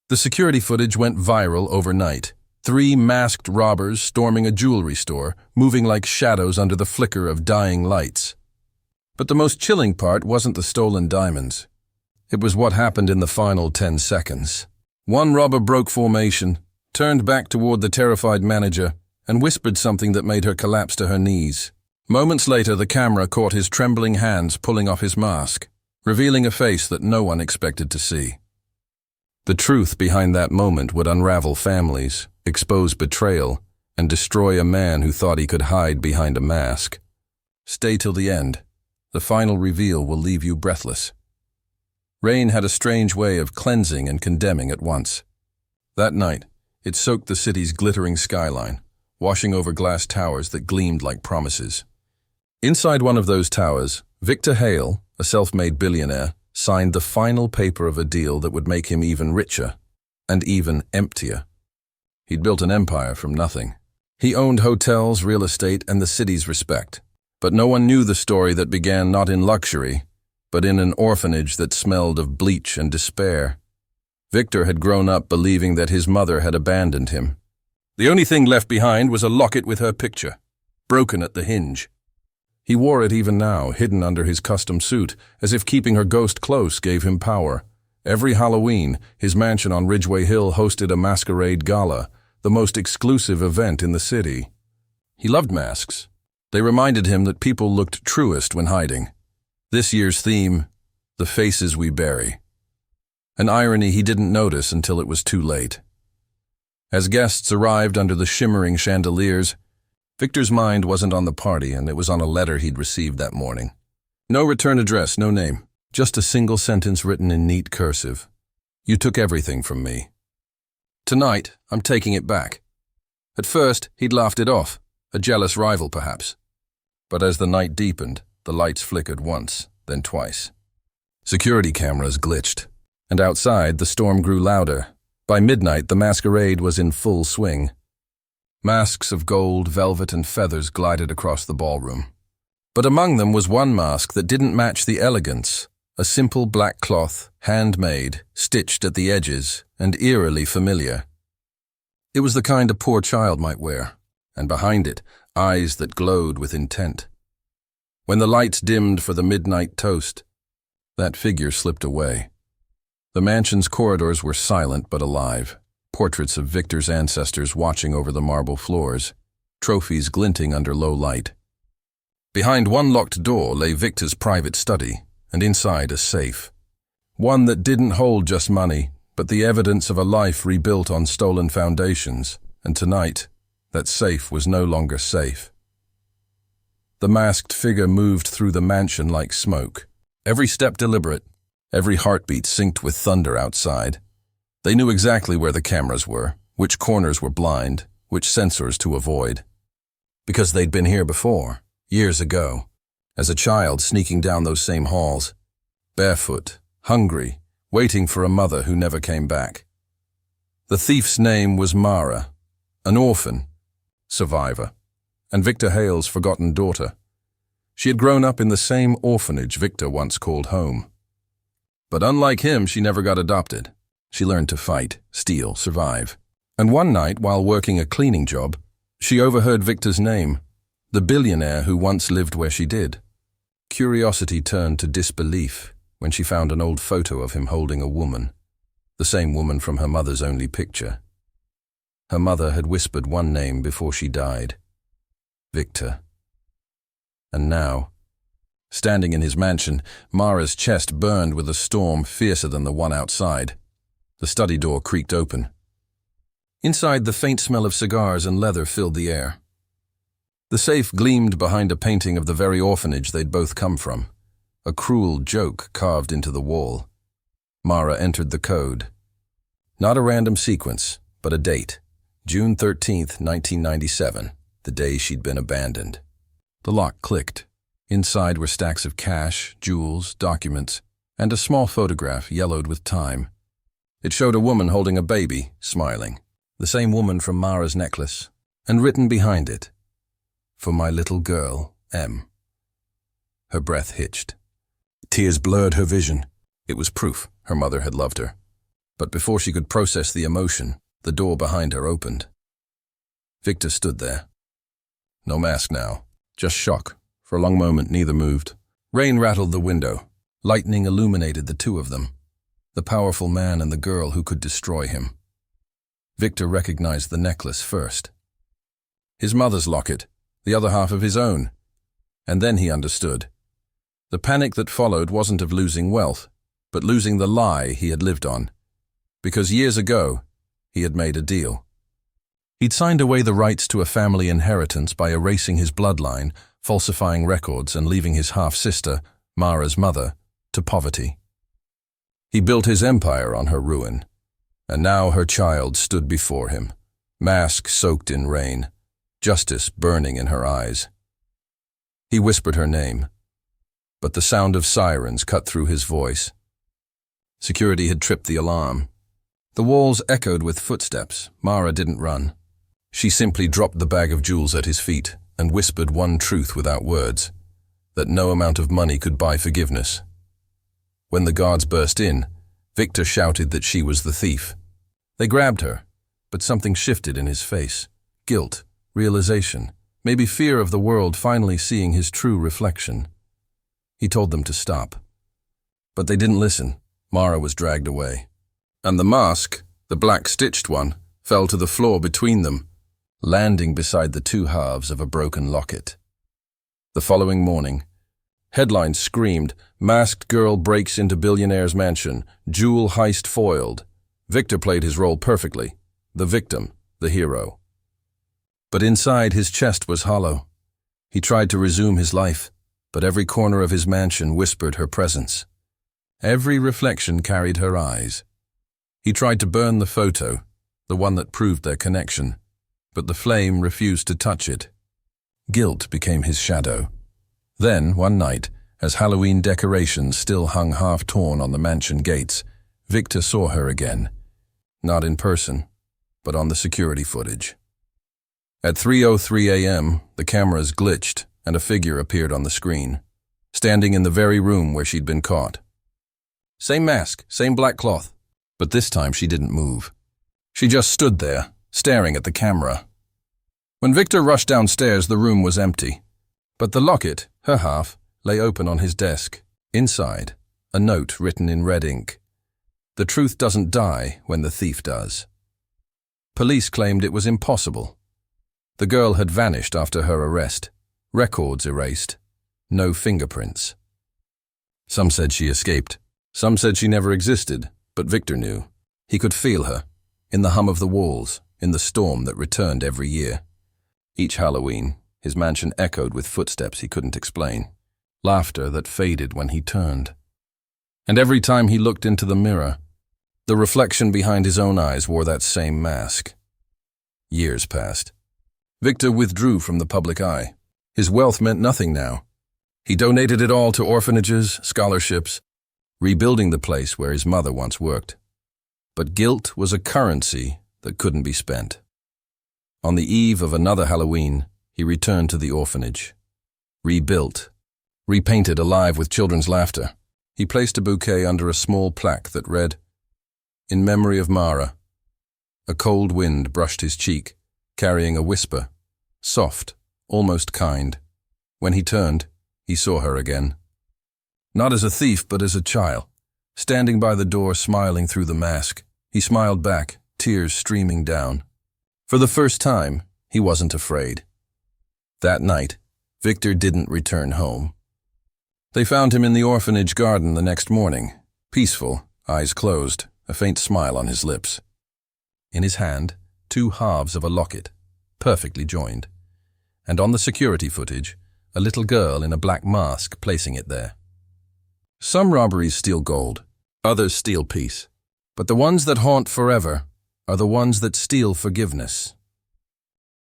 The security footage went viral overnight. 3 masked robbers storming a jewelry store, moving like shadows under the flicker of dying lights. But the most chilling part wasn't the stolen diamonds. It was what happened in the final 10 seconds. One robber broke formation, turned back toward the terrified manager, and whispered something that made her collapse to her knees. Moments later, the camera caught his trembling hands pulling off his mask, revealing a face that no one expected to see. The truth behind that moment would unravel families, expose betrayal, and destroy a man who thought he could hide behind a mask. Stay till the end. The final reveal will leave you breathless. Rain had a strange way of cleansing and condemning at once. That night, it soaked the city's glittering skyline, washing over glass towers that gleamed like promises. Inside one of those towers, Victor Hale, a self-made billionaire, signed the final paper of a deal that would make him even richer and even emptier. He'd built an empire from nothing. He owned hotels, real estate, and the city's respect. But no one knew the story that began not in luxury, but in an orphanage that smelled of bleach and despair. Victor had grown up believing that his mother had abandoned him. The only thing left behind was a locket with her picture, broken at the hinge. He wore it even now, hidden under his custom suit, as if keeping her ghost close gave him power. Every Halloween, his mansion on Ridgeway Hill hosted a masquerade gala, the most exclusive event in the city. He loved masks. They reminded him that people looked truest when hiding. This year's theme, the faces we bury. An irony he didn't notice until it was too late. As guests arrived under the shimmering chandeliers, Victor's mind wasn't on the party, and it was on a letter he'd received that morning. No return address, no name, just a single sentence written in neat cursive. You took everything from me. Tonight, I'm taking it back. At first, he'd laughed it off, a jealous rival perhaps. But as the night deepened, the lights flickered once, then twice. Security cameras glitched, and outside the storm grew louder. By midnight, the masquerade was in full swing. Masks of gold, velvet, and feathers glided across the ballroom. But among them was one mask that didn't match the elegance, a simple black cloth, handmade, stitched at the edges, and eerily familiar. It was the kind a poor child might wear, and behind it, eyes that glowed with intent. When the lights dimmed for the midnight toast, that figure slipped away. The mansion's corridors were silent but alive. Portraits of Victor's ancestors watching over the marble floors, trophies glinting under low light. Behind one locked door lay Victor's private study, and inside a safe. One that didn't hold just money, but the evidence of a life rebuilt on stolen foundations, and tonight, that safe was no longer safe. The masked figure moved through the mansion like smoke, every step deliberate, every heartbeat synced with thunder outside. They knew exactly where the cameras were, which corners were blind, which sensors to avoid. Because they'd been here before, years ago, as a child sneaking down those same halls, barefoot, hungry, waiting for a mother who never came back. The thief's name was Mara, an orphan, survivor, and Victor Hale's forgotten daughter. She had grown up in the same orphanage Victor once called home. But unlike him, she never got adopted. She learned to fight, steal, survive. And one night, while working a cleaning job, she overheard Victor's name, the billionaire who once lived where she did. Curiosity turned to disbelief when she found an old photo of him holding a woman, the same woman from her mother's only picture. Her mother had whispered one name before she died, Victor. And now, standing in his mansion, Mara's chest burned with a storm fiercer than the one outside. The study door creaked open. Inside, the faint smell of cigars and leather filled the air. The safe gleamed behind a painting of the very orphanage they'd both come from, a cruel joke carved into the wall. Mara entered the code. Not a random sequence, but a date, June 13th, 1997, the day she'd been abandoned. The lock clicked. Inside were stacks of cash, jewels, documents, and a small photograph yellowed with time. It showed a woman holding a baby, smiling, the same woman from Mara's necklace, and written behind it, "For my little girl, M." Her breath hitched. Tears blurred her vision. It was proof her mother had loved her. But before she could process the emotion, the door behind her opened. Victor stood there. No mask now, just shock. For a long moment, neither moved. Rain rattled the window. Lightning illuminated the two of them, the powerful man and the girl who could destroy him. Victor recognized the necklace first. His mother's locket, the other half of his own. And then he understood. The panic that followed wasn't of losing wealth, but losing the lie he had lived on. Because years ago, he had made a deal. He'd signed away the rights to a family inheritance by erasing his bloodline, falsifying records, and leaving his half-sister, Mara's mother, to poverty. He built his empire on her ruin, and now her child stood before him, mask soaked in rain, justice burning in her eyes. He whispered her name, but the sound of sirens cut through his voice. Security had tripped the alarm. The walls echoed with footsteps. Mara didn't run. She simply dropped the bag of jewels at his feet and whispered one truth without words, that no amount of money could buy forgiveness. When the guards burst in, Victor shouted that she was the thief. They grabbed her, but something shifted in his face. Guilt, realization, maybe fear of the world finally seeing his true reflection. He told them to stop. But they didn't listen. Mara was dragged away. And the mask, the black-stitched one, fell to the floor between them, landing beside the two halves of a broken locket. The following morning, headlines screamed, "Masked girl breaks into billionaire's mansion, jewel heist foiled." Victor played his role perfectly, the victim, the hero. But inside his chest was hollow. He tried to resume his life, but every corner of his mansion whispered her presence. Every reflection carried her eyes. He tried to burn the photo, the one that proved their connection, but the flame refused to touch it. Guilt became his shadow. Then, one night, as Halloween decorations still hung half-torn on the mansion gates, Victor saw her again. Not in person, but on the security footage. At 3:03 a.m., the cameras glitched and a figure appeared on the screen, standing in the very room where she'd been caught. Same mask, same black cloth, but this time she didn't move. She just stood there, staring at the camera. When Victor rushed downstairs, the room was empty, but the locket, her half, lay open on his desk. Inside, a note written in red ink. The truth doesn't die when the thief does. Police claimed it was impossible. The girl had vanished after her arrest, records erased, no fingerprints. Some said she escaped. Some said she never existed, but Victor knew. He could feel her, in the hum of the walls, in the storm that returned every year. Each Halloween, his mansion echoed with footsteps he couldn't explain, laughter that faded when he turned. And every time he looked into the mirror, the reflection behind his own eyes wore that same mask. Years passed. Victor withdrew from the public eye. His wealth meant nothing now. He donated it all to orphanages, scholarships, rebuilding the place where his mother once worked. But guilt was a currency that couldn't be spent. On the eve of another Halloween, he returned to the orphanage. Rebuilt, repainted alive with children's laughter. He placed a bouquet under a small plaque that read, "In memory of Mara." A cold wind brushed his cheek, carrying a whisper, soft, almost kind. When he turned, he saw her again. Not as a thief, but as a child, standing by the door smiling through the mask. He smiled back, tears streaming down. For the first time, he wasn't afraid. That night, Victor didn't return home. They found him in the orphanage garden the next morning, peaceful, eyes closed, a faint smile on his lips. In his hand, two halves of a locket, perfectly joined, and on the security footage, a little girl in a black mask placing it there. Some robberies steal gold, others steal peace, but the ones that haunt forever are the ones that steal forgiveness.